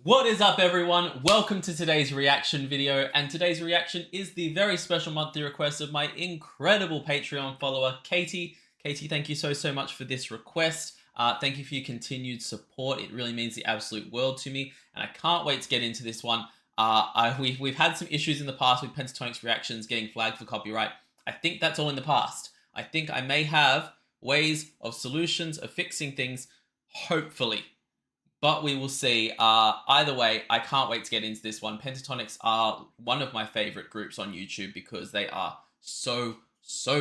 What is up, everyone? Welcome to today's reaction video, and today's reaction is the very special monthly request of my incredible Patreon follower, Katie. Katie, thank you so much for this request. Thank you for your continued support. It really means the absolute world to me, and I can't wait to get into this one. We've had some issues in the past with Pentatonix reactions getting flagged for copyright. I think that's all in the past. I think I may have ways of solutions of fixing things, hopefully. But we will see. Either way, I can't wait to get into this one. Pentatonix are one of my favorite groups on YouTube because they are so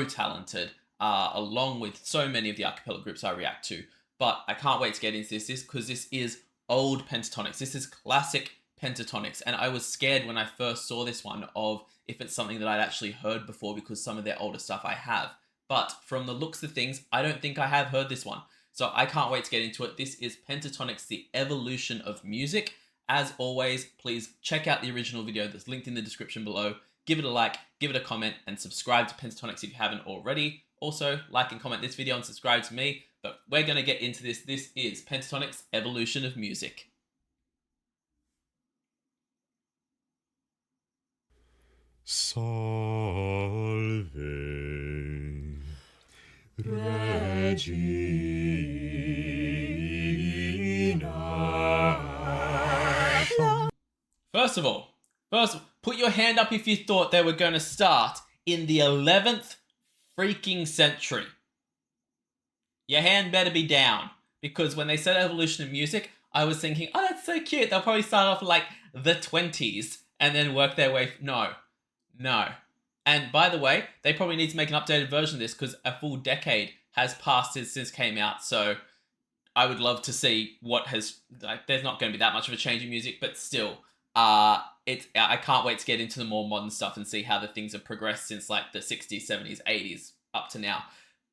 talented, along with so many of the acapella groups I react to. But I can't wait to get into this because this is old Pentatonix. This is classic Pentatonix. And I was scared when I first saw this one of if it's something that I'd actually heard before because some of their older stuff I have. But from the looks of things, I don't think I have heard this one. So I can't wait to get into it. This is Pentatonix, the evolution of music. As always, please check out the original video that's linked in the description below. Give it a like, give it a comment, and subscribe to Pentatonix if you haven't already. Also, like and comment this video and subscribe to me. But we're going to get into this. This is Pentatonix, evolution of music. Salve Regina. First of all, put your hand up if you thought they were going to start in the 11th freaking century. Your hand better be down, because when they said evolution of music, I was thinking, oh, that's so cute. They'll probably start off like the 20s and then work their way. No. And by the way, they probably need to make an updated version of this because a full decade has passed since this came out. So I would love to see what has, like, there's not going to be that much of a change in music, but still, I can't wait to get into the more modern stuff and see how the things have progressed since like the 60s, 70s, 80s up to now.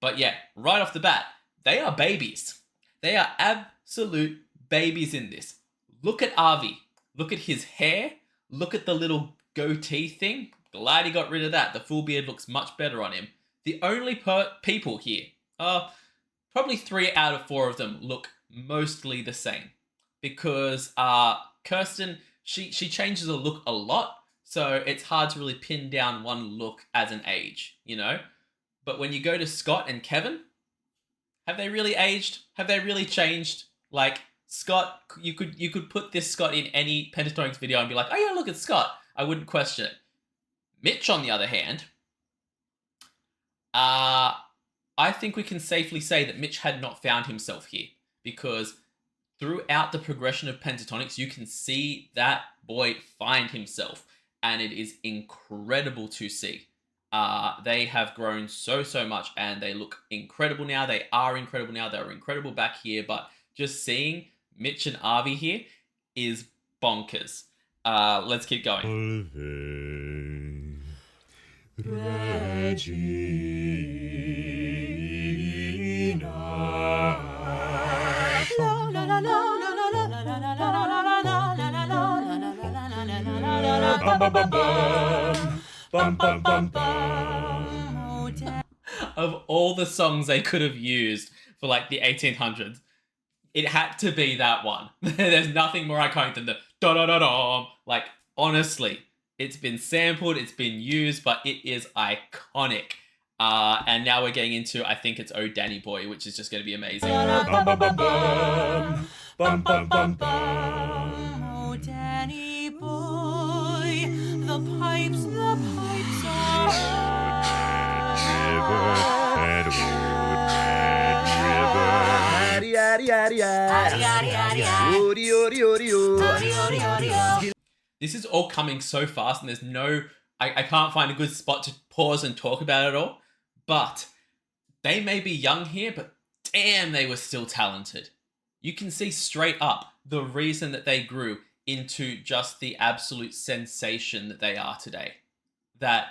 But yeah, right off the bat, they are babies. They are absolute babies in this. Look at Avi. Look at his hair. Look at the little goatee thing. Glad he got rid of that. The full beard looks much better on him. The only people here, probably 3 out of 4 of them look mostly the same. Because Kirsten, she changes the look a lot, so it's hard to really pin down one look as an age, you know? But when you go to Scott and Kevin, have they really aged? Have they really changed? Like, Scott, you could put this Scott in any Pentatonix video and be like, oh yeah, look, it's Scott. I wouldn't question it. Mitch, on the other hand, I think we can safely say that Mitch had not found himself here, because throughout the progression of Pentatonix, you can see that boy find himself, and it is incredible to see. They have grown so much, and they look incredible now. They are incredible now. They were incredible back here, but just seeing Mitch and Avi here is bonkers. Let's keep going. Regina. Of all the songs they could have used for like the 1800s, it had to be that one. There's nothing more iconic than the da-da-da-da. Like, honestly, it's been sampled, it's been used, but it is iconic. And now we're getting into, I think it's Oh Danny Boy, which is just going to be amazing. Oh Danny Boy, the pipes are... This is all coming so fast, and there's no... I can't find a good spot to pause and talk about it all. But they may be young here, but damn, they were still talented. You can see straight up the reason that they grew into just the absolute sensation that they are today. That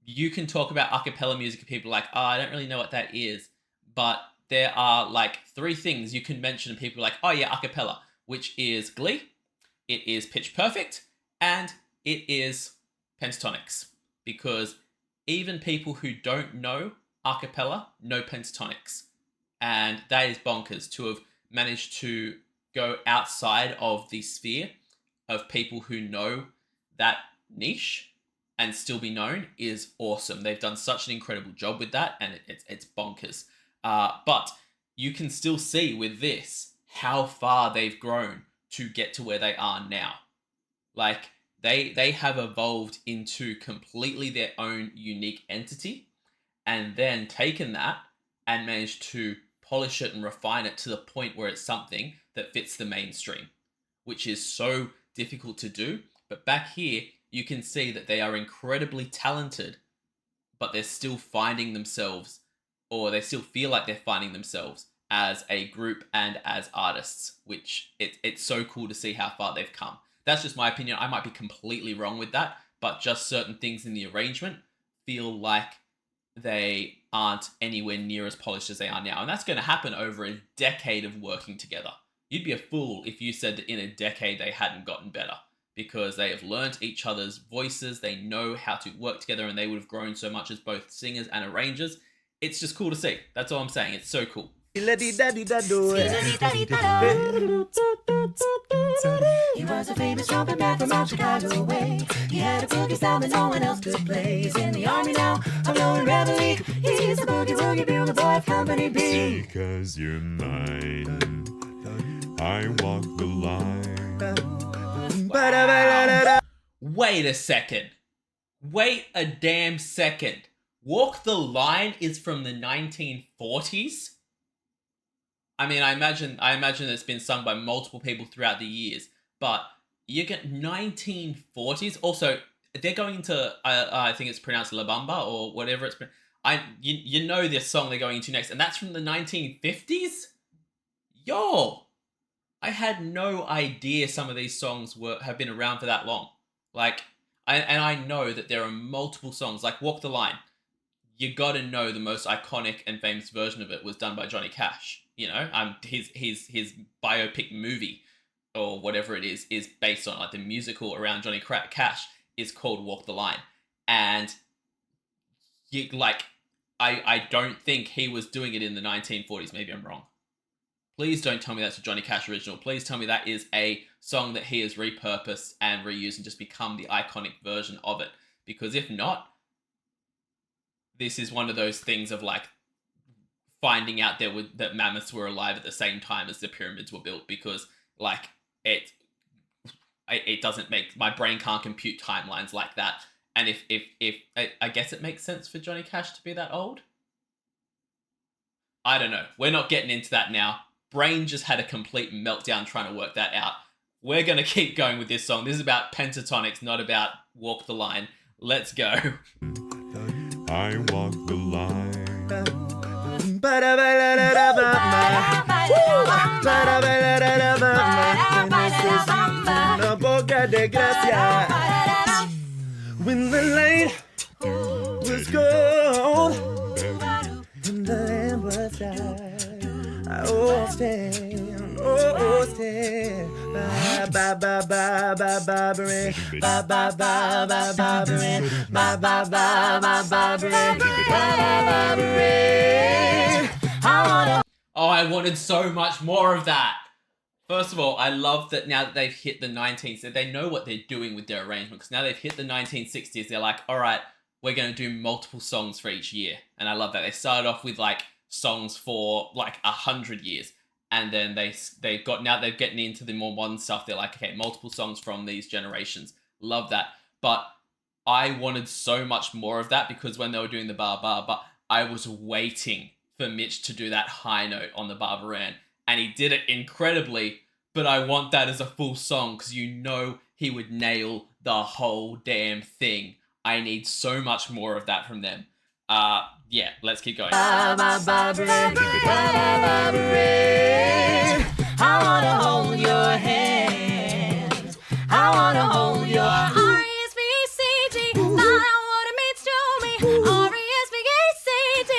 you can talk about a cappella music and people are like, oh, I don't really know what that is. But there are like 3 things you can mention and people are like, oh yeah, a cappella, which is Glee, it is Pitch Perfect, and it is Pentatonix. Because even people who don't know a cappella know Pentatonix. And that is bonkers to have managed to go outside of the sphere of people who know that niche and still be known is awesome. They've done such an incredible job with that, and it's bonkers. But you can still see with this how far they've grown to get to where they are now. Like, they have evolved into completely their own unique entity, and then taken that and managed to polish it and refine it to the point where it's something that fits the mainstream, which is so difficult to do. But back here, you can see that they are incredibly talented, but they're still finding themselves, or they still feel like they're finding themselves as a group and as artists, which it's so cool to see how far they've come. That's just my opinion. I might be completely wrong with that, but just certain things in the arrangement feel like they aren't anywhere near as polished as they are now. And that's going to happen over a decade of working together. You'd be a fool if you said that in a decade they hadn't gotten better, because they have learned each other's voices. They know how to work together, and they would have grown so much as both singers and arrangers. It's just cool to see. That's all I'm saying. It's so cool. He was a famous trumpet man from out Chicago way. He had a boogie style that no one else could play. He's in the army now, I'm blowing reveille. He's the boogie woogie bugle boy of Company B. Because you're mine, I walk the line. Wow. Wait a second. Wait a damn second. Walk the Line is from the 1940s? I mean, I imagine it's been sung by multiple people throughout the years, but you get 1940s. Also, they're going into, I think it's pronounced La Bamba or whatever it's been. You know this song they're going into next, and that's from the 1950s? Yo! I had no idea some of these songs have been around for that long. Like, I know that there are multiple songs, like Walk the Line. You gotta know the most iconic and famous version of it was done by Johnny Cash. You know, his biopic movie or whatever it is based on, like, the musical around Johnny Cash is called Walk the Line. And you, like, I don't think he was doing it in the 1940s. Maybe I'm wrong. Please don't tell me that's a Johnny Cash original. Please tell me that is a song that he has repurposed and reused and just become the iconic version of it. Because if not, this is one of those things of, like, finding out that mammoths were alive at the same time as the pyramids were built, because, like, it doesn't make, my brain can't compute timelines like that. And if I guess it makes sense for Johnny Cash to be that old. I don't know. We're not getting into that now. Brain just had a complete meltdown trying to work that out. We're going to keep going with this song. This is about Pentatonix, not about Walk the Line. Let's go. I walk the line. When the light was gold and the lamp was light, oh stand, oh stand, ba ba ba ba ba ba ba ba ba ba ba ba ba ba ba ba. Oh, I wanted so much more of that. First of all, I love that now that they've hit the 19s, that they know what they're doing with their arrangement. Because now they've hit the 1960s, they're like, all right, we're going to do multiple songs for each year. And I love that. They started off with, like, songs for, like, 100 years. And then they've getting into the more modern stuff. They're like, okay, multiple songs from these generations. Love that. But I wanted so much more of that, because when they were doing the bar, but I was waiting for Mitch to do that high note on the Barbaran, and he did it incredibly, but I want that as a full song, because you know he would nail the whole damn thing. I need so much more of that from them. Yeah, let's keep going. I wanna hold your hand. I wanna hold your R-E-S-P-E-C-T. Find out what it means to me. R-E-S-P-E-C-T.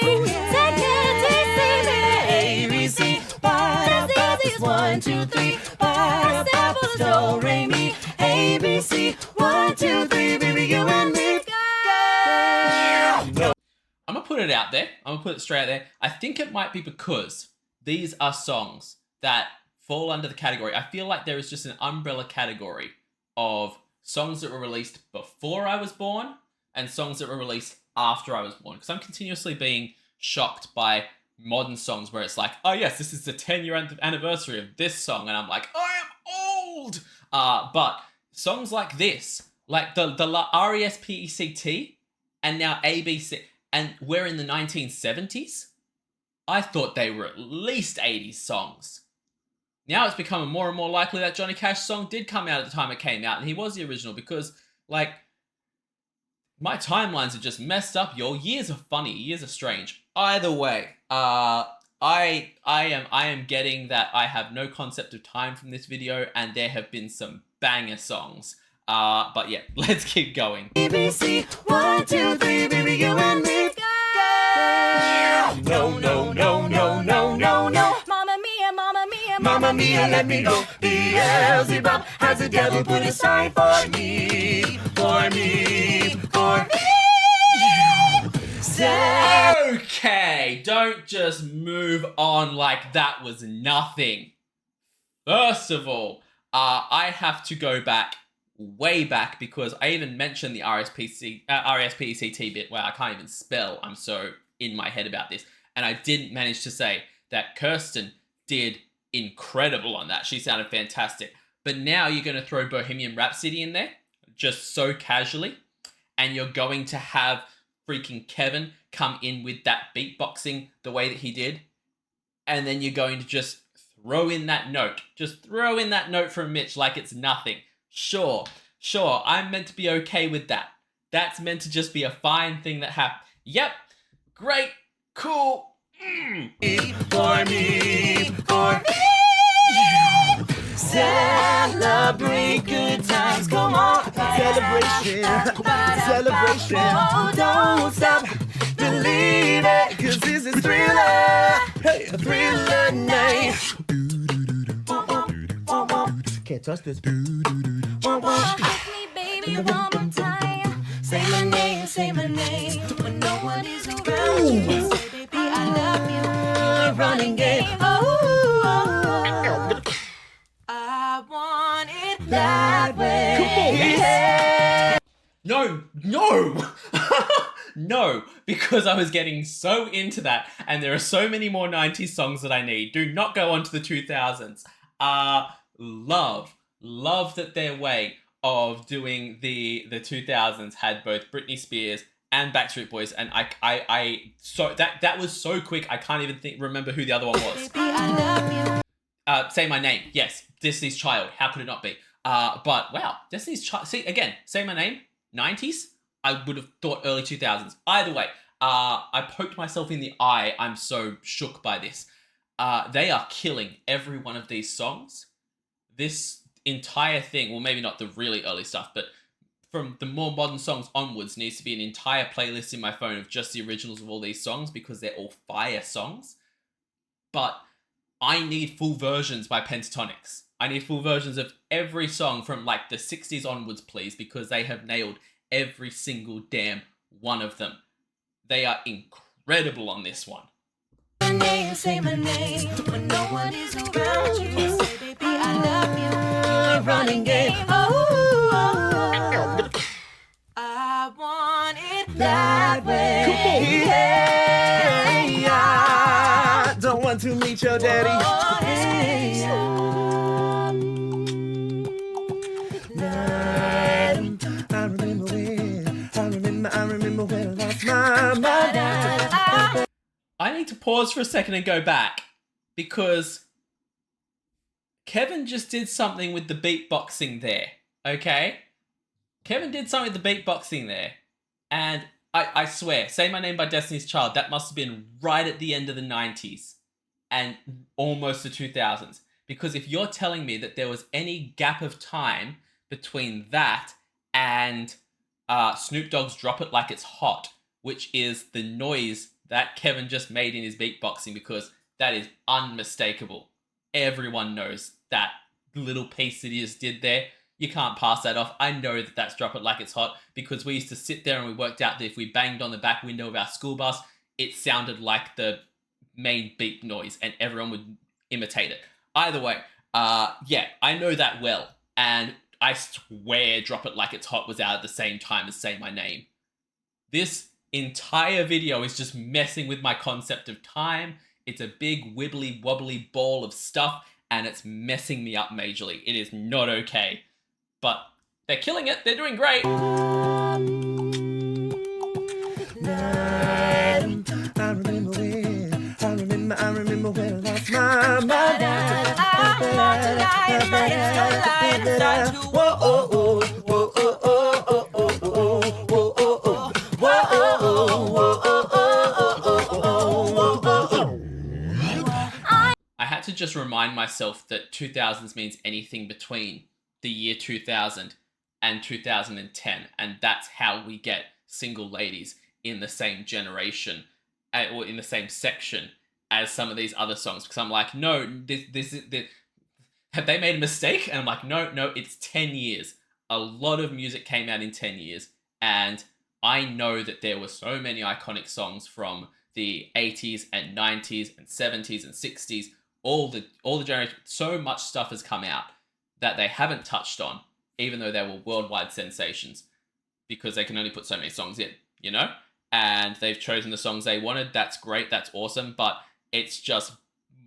Take it, T-C-B-A-B-C. That's easy as 1, 2, 3. Pineapple, do, re, mi, A-B-C. 1, 2, 3, baby, you and me. I'm gonna put it out there. I'm gonna put it straight out there. I think it might be because these are songs that fall under the category. I feel like there is just an umbrella category of songs that were released before I was born and songs that were released after I was born. Because I'm continuously being shocked by modern songs where it's like, oh yes, this is the 10-year anniversary of this song. And I'm like, I am old. But songs like this, like the RESPECT and now ABC, and we're in the 1970s. I thought they were at least 80s songs. Now it's becoming more and more likely that Johnny Cash song did come out at the time it came out, and he was the original because, like, my timelines are just messed up, y'all. Years are funny, years are strange. Either way, I am getting that I have no concept of time from this video, and there have been some banger songs. But yeah, let's keep going. ABC, 1, 2, 3, baby, you and me. No, no, no, no, no, no, no. Mamma mia, mamma mia, mamma mia, let me go. Beelzebub has the devil put aside for me, for me, for me. Okay, don't just move on like that was nothing. First of all, I have to go back, way back, because I even mentioned the RESPECT bit. Wow, I can't even spell. I'm so in my head about this. And I didn't manage to say that Kirsten did incredible on that. She sounded fantastic. But now you're going to throw Bohemian Rhapsody in there, just so casually. And you're going to have freaking Kevin come in with that beatboxing the way that he did. And then you're going to just throw in that note. Just throw in that note from Mitch like it's nothing. Sure, I'm meant to be okay with that. That's meant to just be a fine thing that happened. Yep, great, cool. For me, for me. Celebrate good times, come on. Celebration, celebration. Oh, don't stop, believe it, 'cause this is Thriller. Hey, a Thriller night. Can't touch this. Ask me, baby, one more time. Say my name, when no one is around you. Say, baby, I love you. You're a running game. Oh, I want it that way. No. No, because I was getting so into that, and there are so many more 90s songs that I need. Do not go on to the 2000s. Love that their way of doing the 2000s had both Britney Spears and Backstreet Boys, and so that was so quick I can't even remember who the other one was. Baby, I love you. Say My Name, yes, Destiny's Child. How could it not be? But wow, Destiny's Child. See again, Say My Name, 90s. I would have thought early 2000s. Either way, I poked myself in the eye. I'm so shook by this. They are killing every one of these songs. This entire thing, well, maybe not the really early stuff, but from the more modern songs onwards, needs to be an entire playlist in my phone of just the originals of all these songs because they're all fire songs. But I need full versions by Pentatonix. I need full versions of every song from like the 60s onwards, please, because they have nailed every single damn one of them. They are incredible on this one. Say my name, when no one is around you. Say, baby, I love you. You're a running game. Oh, I want it that way. Hey, I don't want to meet your daddy. Oh, hey, I remember when I lost my mind. I need to pause for a second and go back because Kevin just did something with the beatboxing there, okay? Kevin did something with the beatboxing there, and I swear, Say My Name by Destiny's Child, that must have been right at the end of the 90s and almost the 2000s. Because if you're telling me that there was any gap of time between that and Snoop Dogg's Drop It Like It's Hot, which is the noise that Kevin just made in his beatboxing, because that is unmistakable. Everyone knows that little piece that he just did there. You can't pass that off. I know that that's Drop It Like It's Hot because we used to sit there and we worked out that if we banged on the back window of our school bus, it sounded like the main beep noise and everyone would imitate it. Either way, yeah, I know that well. And I swear Drop It Like It's Hot was out at the same time as Say My Name. This entire video is just messing with my concept of time. It's a big wibbly wobbly ball of stuff, and it's messing me up majorly. It is not okay. But they're killing it. They're doing great. I remember when I lost my mind. I had to just remind myself that 2000s means anything between the year 2000 and 2010, and that's how we get single ladies in the same generation or in the same section as some of these other songs, because I'm like, no, this have they made a mistake? And I'm like, no, it's 10 years. A lot of music came out in 10 years, and I know that there were so many iconic songs from the 80s and 90s and 70s and 60s, all the generations. So much stuff has come out that they haven't touched on, even though they were worldwide sensations, because they can only put so many songs in, you know? And they've chosen the songs they wanted. That's great. That's awesome. But it's just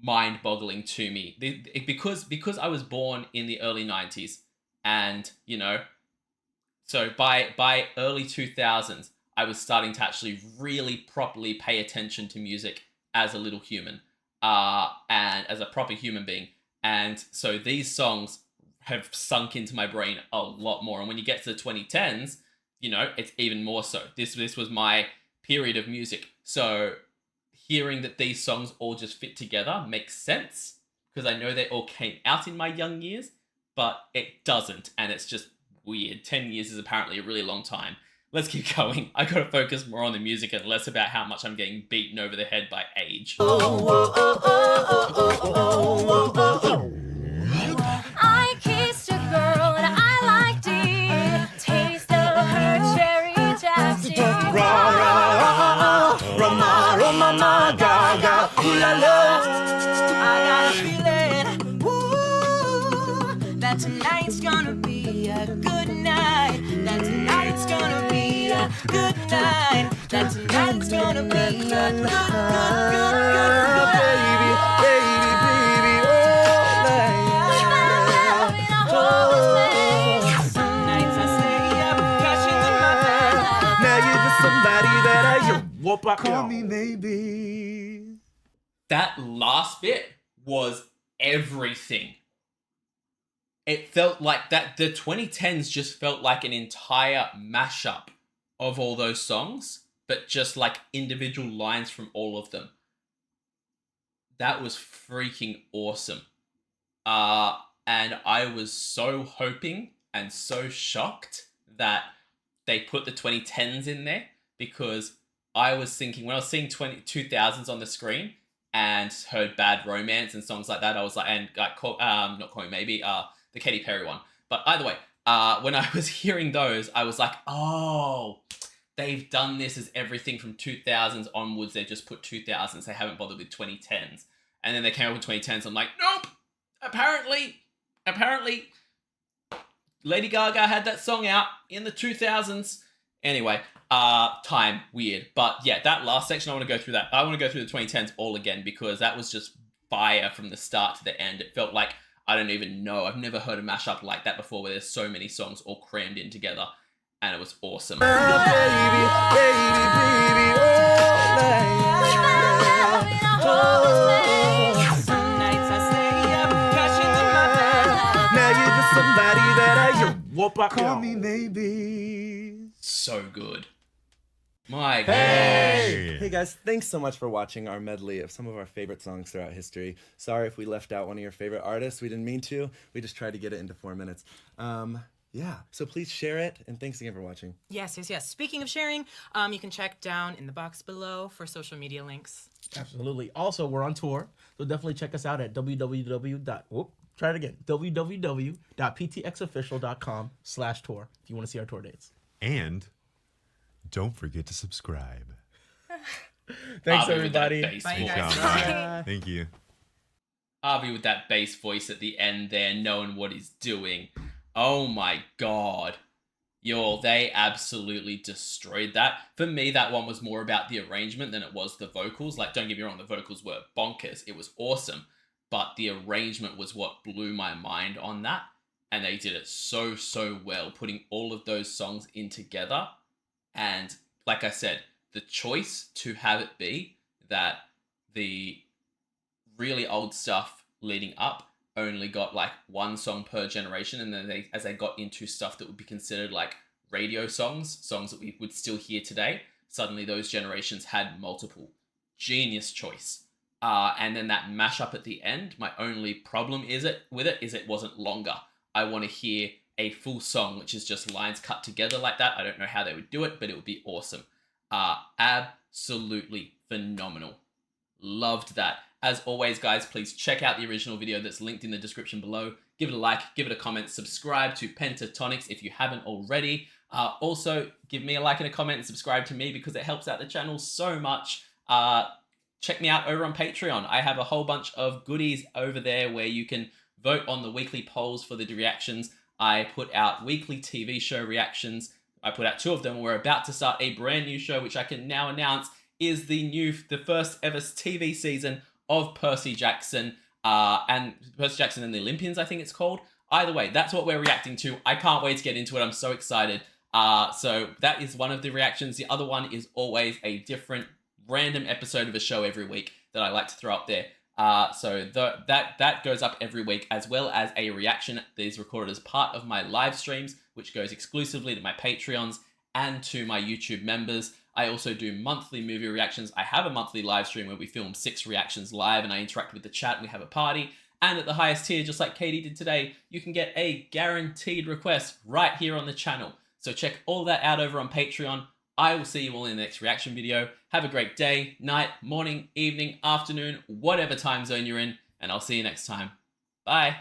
mind-boggling to me because I was born in the early 90s, and, you know, so by early 2000s, I was starting to actually really properly pay attention to music as a little human, and as a proper human being. And so these songs have sunk into my brain a lot more. And when you get to the 2010s, you know, it's even more so. This was my period of music. So hearing that these songs all just fit together makes sense, because I know they all came out in my young years, but it doesn't. And it's just weird. 10 years is apparently a really long time. Let's keep going. I gotta focus more on the music and less about how much I'm getting beaten over the head by age. I kissed a girl and I liked it. Taste of her cherry chapstick. I got a feeling, ooh, that tonight's gonna be a good night. That tonight's gonna be a good night. That tonight's gonna be a good Some nights I say I'm catching in my bed. Now you're just somebody that I call me maybe. That last bit was everything. It felt like that the 2010s just felt like an entire mashup of all those songs, but just like individual lines from all of them. That was freaking awesome. And I was so hoping and so shocked that they put the 2010s in there, because I was thinking, when I was seeing 2000s on the screen and heard Bad Romance and songs like that, I was like, and not Call Me Maybe, the Katy Perry one. But either way, when I was hearing those, I was like, oh, they've done this as everything from 2000s onwards. They just put 2000s. They haven't bothered with 2010s. And then they came up with 2010s. I'm like, nope. Apparently, Lady Gaga had that song out in the 2000s. Anyway, time, weird. But yeah, that last section, I want to go through that. I want to go through the 2010s all again, because that was just fire from the start to the end. It felt like, I don't even know, I've never heard a mashup like that before, where there's so many songs all crammed in together, and it was awesome. Some nights I say I'm catching in my bed. Now you're just somebody that I call me maybe. So good. My gosh. Hey guys, thanks so much for watching our medley of some of our favorite songs throughout history. Sorry if we left out one of your favorite artists. We didn't mean to. We just tried to get it into 4 minutes. Yeah, so please share it, and thanks again for watching. Yes. Speaking of sharing, you can check down in the box below for social media links. Absolutely. Also, we're on tour, so definitely check us out at www.ptxofficial.com/tour if you want to see our tour dates. And don't forget to subscribe. Thanks, Avi with that everybody. bass Bye, you voice. guys. Bye. Thank you. Avi with that bass voice at the end there, knowing what he's doing. Oh my god. They absolutely destroyed that. For me, that one was more about the arrangement than it was the vocals. Like, don't get me wrong, the vocals were bonkers. It was awesome. But the arrangement was what blew my mind on that. And they did it so, so well, putting all of those songs in together. And like I said, the choice to have it be that the really old stuff leading up only got like one song per generation, and then as they got into stuff that would be considered like radio songs that we would still hear today, suddenly those generations had multiple. Genius choice. And then that mashup at the end, my only problem is it wasn't longer. I want to hear a full song which is just lines cut together like that. I don't know how they would do it, but it would be awesome. Absolutely phenomenal. Loved that. As always, guys, please check out the original video that's linked in the description below. Give it a like, give it a comment, subscribe to Pentatonix if you haven't already. Also, give me a like and a comment and subscribe to me because it helps out the channel so much. Check me out over on Patreon. I have a whole bunch of goodies over there where you can vote on the weekly polls for the reactions. I put out weekly TV show reactions. I put out 2 of them. We're about to start a brand new show, which I can now announce is the first ever TV season of Percy Jackson and Percy Jackson and the Olympians, I think it's called. Either way, that's what we're reacting to. I can't wait to get into it. I'm so excited. So that is one of the reactions. The other one is always a different random episode of a show every week that I like to throw up there. So that goes up every week, as well as a reaction that is recorded as part of my live streams, which goes exclusively to my Patreons and to my YouTube members. I also do monthly movie reactions. I have a monthly live stream where we film 6 reactions live and I interact with the chat and we have a party. And at the highest tier, just like Katie did today, you can get a guaranteed request right here on the channel. So check all that out over on Patreon. I will see you all in the next reaction video. Have a great day, night, morning, evening, afternoon, whatever time zone you're in, and I'll see you next time. Bye.